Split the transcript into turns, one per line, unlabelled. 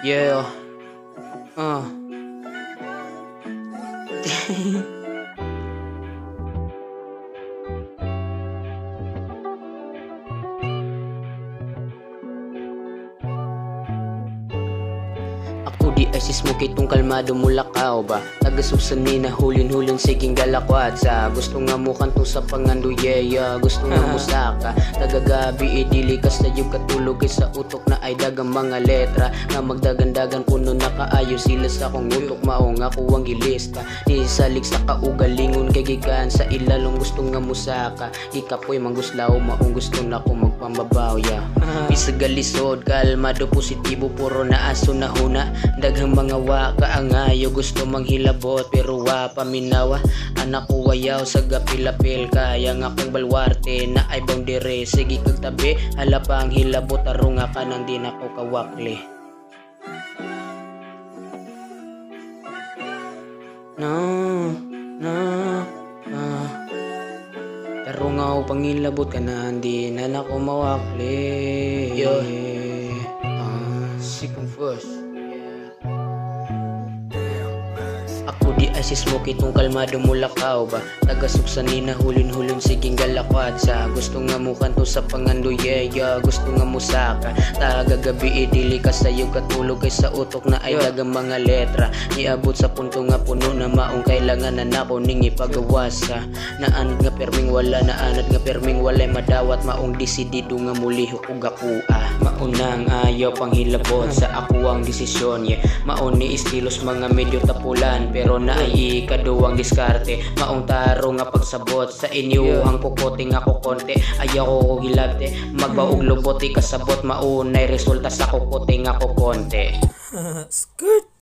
Yeah. Ako di ay sismuki tong kalmado mula kao ba tagasubsani na hulin-hulin siging galakwat sa gusto nga mo kanto sa pangando yeah gusto nga mo saka tagagabi idili ka sa yung katulog kay sa utok na ay dagang mga letra nga magdagandagan puno na kaayo sila sa kong utok mao nga kuwang gilista di salig sa kaugalingon kay gikan sa ilalong gusto nga mo saka ikapoy mangguslaw maong gusto na ko magpambabaw yeah bisagalisod kalmado positibo puro na aso na huna daghang mga waka ang ayo gusto manghilabot pero wa paminawa anak ko wayaw sa gapilapil kaya nga kong balwarte na ay boundary sige kag tabi hala pa ang hilabot arong nga kanang di nako kawakli pero nga o pangilabot ka na hindi na nako mawakli second verse. Ako di ay sismoki tong kalmado mula kao ba tagasuksanin na hulin-hulin siging galakwat sa gusto nga mo kanto sa pangando yeah gusto nga mo saka tagagabi idili ka sa yung katulog kay sa utok na ay dagang mga letra niabot sa punto nga puno na maong kailangan na nako ning ipagawas sa naanad nga perming wala naanad nga perming walay madawat maong desidido nga mulihok ug akua maunang ayaw panghilabot sa ako ang desisyon maon ni estilos mga medyo tapulan pero na ay ikaduwang diskarte maong taro nga pagsabot sa inyo ang kukote nga kukonte ayaw ko hilabte magbaog luboti kasabot maunay resulta sa kukote nga kukonte.
Skirt.